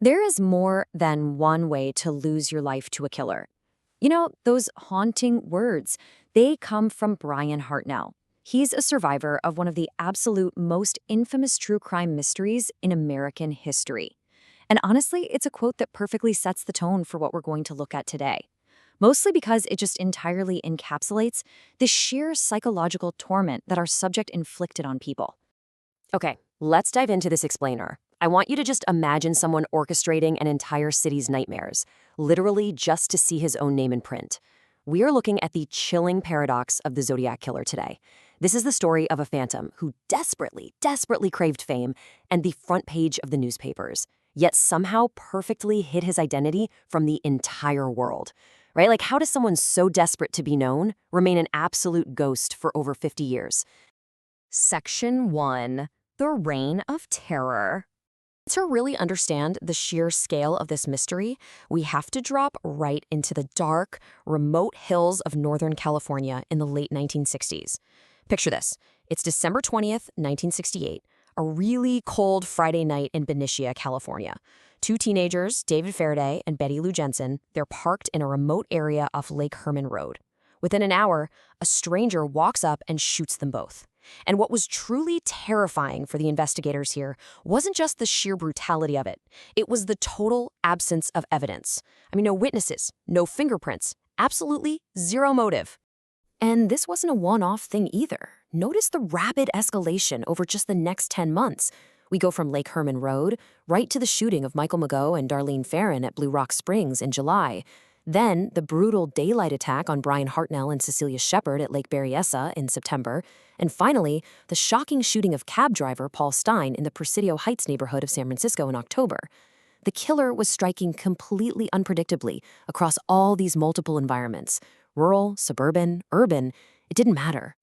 There is more than one way to lose your life to a killer. You know, those haunting words, they come from Brian Hartnell. He's a survivor of one of the absolute most infamous true crime mysteries in American history. And honestly, it's a quote that perfectly sets the tone for what we're going to look at today. Mostly because it just entirely encapsulates the sheer psychological torment that our subject inflicted on people. Okay, let's dive into this explainer. I want you to just imagine someone orchestrating an entire city's nightmares, literally just to see his own name in print. We are looking at the chilling paradox of the Zodiac Killer today. This is the story of a phantom who desperately craved fame and the front page of the newspapers, yet somehow perfectly hid his identity from the entire world. Right? Like, how does someone so desperate to be known remain an absolute ghost for over 50 years? Section 1. The Reign of Terror. To really understand the sheer scale of this mystery, we have to drop right into the dark, remote hills of Northern California in the late 1960s. Picture this. It's December 20th, 1968, a really cold Friday night in Benicia, California. Two teenagers, David Faraday and Betty Lou Jensen, they're parked in a remote area off Lake Herman Road. Within an hour, a stranger walks up and shoots them both. And what was truly terrifying for the investigators here wasn't just the sheer brutality of it. It was the total absence of evidence. I mean, no witnesses, no fingerprints, absolutely zero motive. And this wasn't a one-off thing either. Notice the rapid escalation over just the next 10 months. We go from Lake Herman Road right to the shooting of Michael Mageau and Darlene Ferrin at Blue Rock Springs in July. Then the brutal daylight attack on Brian Hartnell and Cecilia Shepard at Lake Berryessa in September. And finally, the shocking shooting of cab driver Paul Stein in the Presidio Heights neighborhood of San Francisco in October. The killer was striking completely unpredictably across all these multiple environments. Rural, suburban, urban, it didn't matter.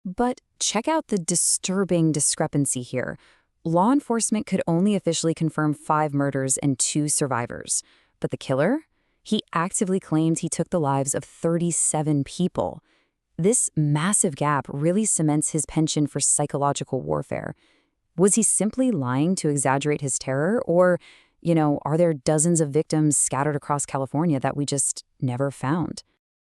But check out the disturbing discrepancy here. Law enforcement could only officially confirm 5 murders and 2 survivors. But the killer? He actively claimed he took the lives of 37 people. This massive gap really cements his penchant for psychological warfare. Was he simply lying to exaggerate his terror? Or, are there dozens of victims scattered across California that we just never found?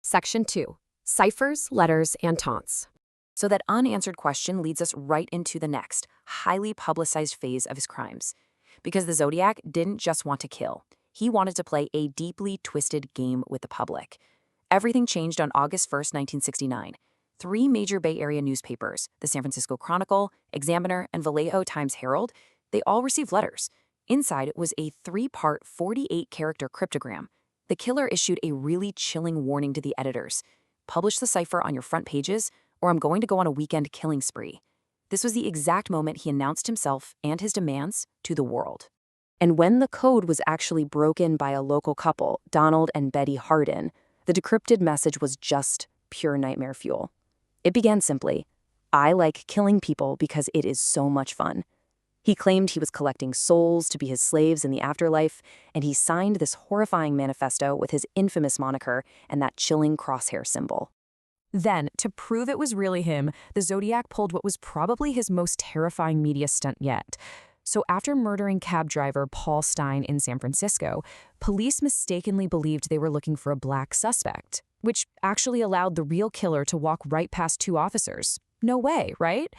Section 2. Ciphers, Letters, and Taunts. So that unanswered question leads us right into the next, highly publicized phase of his crimes. Because the Zodiac didn't just want to kill. He wanted to play a deeply twisted game with the public. Everything changed on August 1st, 1969. 3 major Bay Area newspapers, the San Francisco Chronicle, Examiner, and Vallejo Times-Herald, they all received letters. Inside was a 3-part, 48-character cryptogram. The killer issued a really chilling warning to the editors. Publish the cipher on your front pages, or I'm going to go on a weekend killing spree. This was the exact moment he announced himself and his demands to the world. And when the code was actually broken by a local couple, Donald and Betty Hardin, the decrypted message was just pure nightmare fuel. It began simply, "I like killing people because it is so much fun." He claimed he was collecting souls to be his slaves in the afterlife, and he signed this horrifying manifesto with his infamous moniker and that chilling crosshair symbol. Then, to prove it was really him, the Zodiac pulled what was probably his most terrifying media stunt yet. So after murdering cab driver Paul Stein in San Francisco, police mistakenly believed they were looking for a black suspect, which actually allowed the real killer to walk right past 2 officers. No way, right?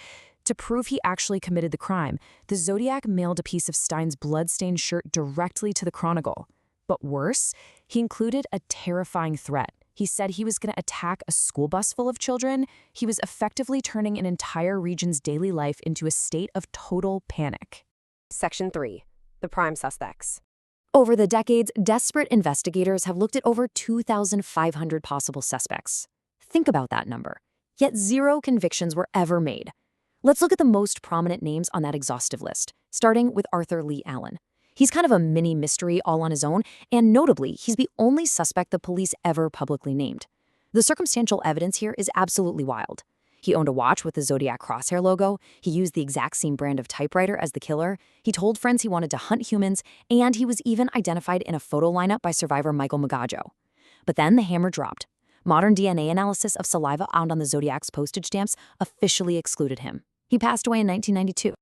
To prove he actually committed the crime, the Zodiac mailed a piece of Stein's blood-stained shirt directly to the Chronicle. But worse, he included a terrifying threat. He said he was going to attack a school bus full of children. He was effectively turning an entire region's daily life into a state of total panic. Section 3. The Prime Suspects. Over the decades, desperate investigators have looked at over 2,500 possible suspects. Think about that number. Yet 0 convictions were ever made. Let's look at the most prominent names on that exhaustive list, starting with Arthur Lee Allen. He's kind of a mini mystery all on his own, and notably, he's the only suspect the police ever publicly named. The circumstantial evidence here is absolutely wild. He owned a watch with the Zodiac crosshair logo, he used the exact same brand of typewriter as the killer, he told friends he wanted to hunt humans, and he was even identified in a photo lineup by survivor Michael Mageau. But then the hammer dropped. Modern DNA analysis of saliva found on the Zodiac's postage stamps officially excluded him. He passed away in 1992.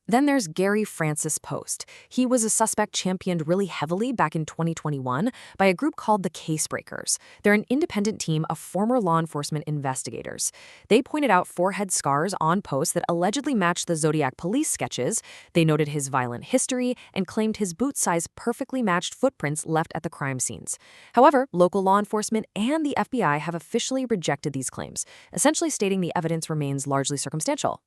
Then there's Gary Francis Post. He was a suspect championed really heavily back in 2021 by a group called the Casebreakers. They're an independent team of former law enforcement investigators. They pointed out forehead scars on Post that allegedly matched the Zodiac police sketches. They noted his violent history and claimed his boot size perfectly matched footprints left at the crime scenes. However, local law enforcement and the FBI have officially rejected these claims, essentially stating the evidence remains largely circumstantial.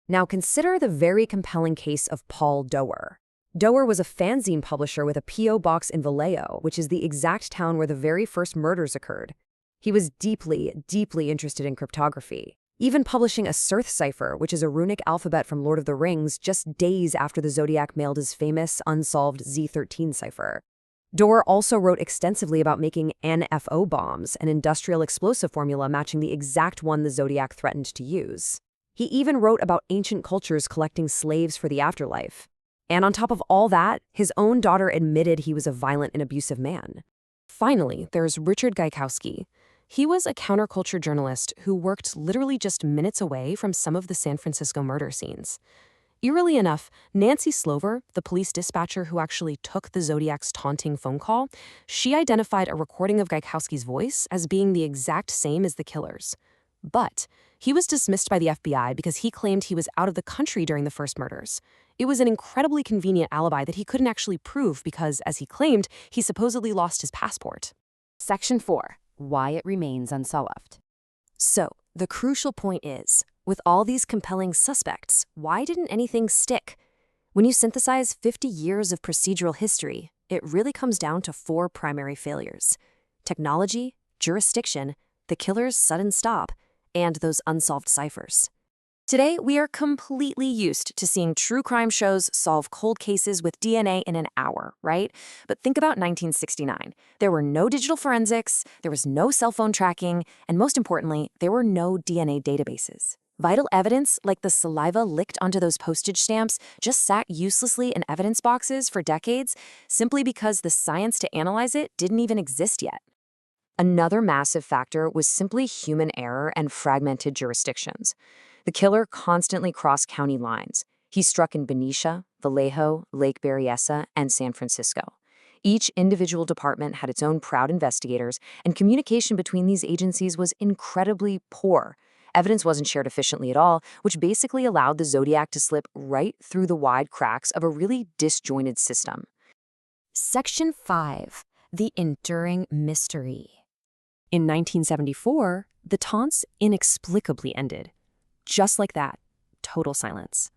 Now consider the very compelling case of Paul Doerr. Doerr was a fanzine publisher with a P.O. box in Vallejo, which is the exact town where the very first murders occurred. He was deeply, deeply interested in cryptography, even publishing a Cirth cipher, which is a runic alphabet from Lord of the Rings, just days after the Zodiac mailed his famous, unsolved Z13 cipher. Doerr also wrote extensively about making NFO bombs, an industrial explosive formula matching the exact one the Zodiac threatened to use. He even wrote about ancient cultures collecting slaves for the afterlife. And on top of all that, his own daughter admitted he was a violent and abusive man. Finally, there's Richard Gaikowski. He was a counterculture journalist who worked literally just minutes away from some of the San Francisco murder scenes. Eerily enough, Nancy Slover, the police dispatcher who actually took the Zodiac's taunting phone call, she identified a recording of Gaikowski's voice as being the exact same as the killer's. But he was dismissed by the FBI because he claimed he was out of the country during the first murders. It was an incredibly convenient alibi that he couldn't actually prove because, as he claimed, he supposedly lost his passport. Section 4. Why it remains unsolved. So, the crucial point is, with all these compelling suspects, why didn't anything stick? When you synthesize 50 years of procedural history, it really comes down to 4 primary failures: technology, jurisdiction, the killer's sudden stop, and those unsolved ciphers. Today, we are completely used to seeing true crime shows solve cold cases with DNA in an hour, right? But think about 1969. There were no digital forensics, there was no cell phone tracking, and most importantly, there were no DNA databases. Vital evidence, like the saliva licked onto those postage stamps, just sat uselessly in evidence boxes for decades simply because the science to analyze it didn't even exist yet. Another massive factor was simply human error and fragmented jurisdictions. The killer constantly crossed county lines. He struck in Benicia, Vallejo, Lake Berryessa, and San Francisco. Each individual department had its own proud investigators, and communication between these agencies was incredibly poor. Evidence wasn't shared efficiently at all, which basically allowed the Zodiac to slip right through the wide cracks of a really disjointed system. Section 5. The Enduring Mystery. In 1974, the taunts inexplicably ended. Just like that, total silence.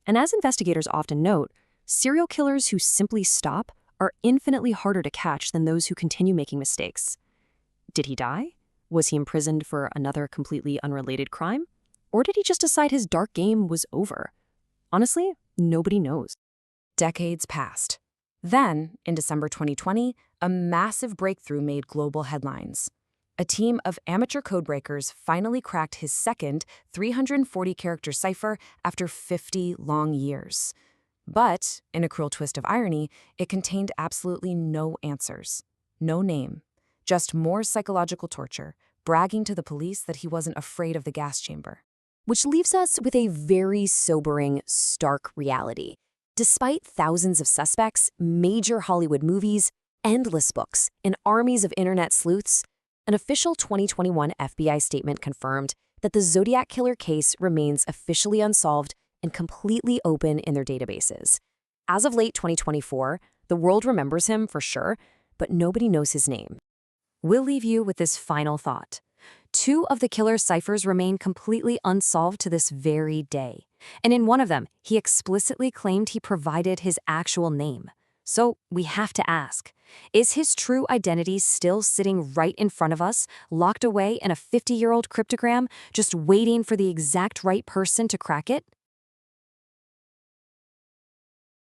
And as investigators often note, serial killers who simply stop are infinitely harder to catch than those who continue making mistakes. Did he die? Was he imprisoned for another completely unrelated crime? Or did he just decide his dark game was over? Honestly, nobody knows. Decades passed. Then, in December 2020, a massive breakthrough made global headlines. A team of amateur codebreakers finally cracked his second 340-character cipher after 50 long years. But, in a cruel twist of irony, it contained absolutely no answers. No name. Just more psychological torture, bragging to the police that he wasn't afraid of the gas chamber. Which leaves us with a very sobering, stark reality. Despite thousands of suspects, major Hollywood movies, endless books, and armies of internet sleuths, an official 2021 FBI statement confirmed that the Zodiac Killer case remains officially unsolved and completely open in their databases. As of late 2024, the world remembers him for sure, but nobody knows his name. We'll leave you with this final thought. 2 of the killer's ciphers remain completely unsolved to this very day. And in one of them, he explicitly claimed he provided his actual name. So we have to ask, is his true identity still sitting right in front of us, locked away in a 50-year-old cryptogram, just waiting for the exact right person to crack it?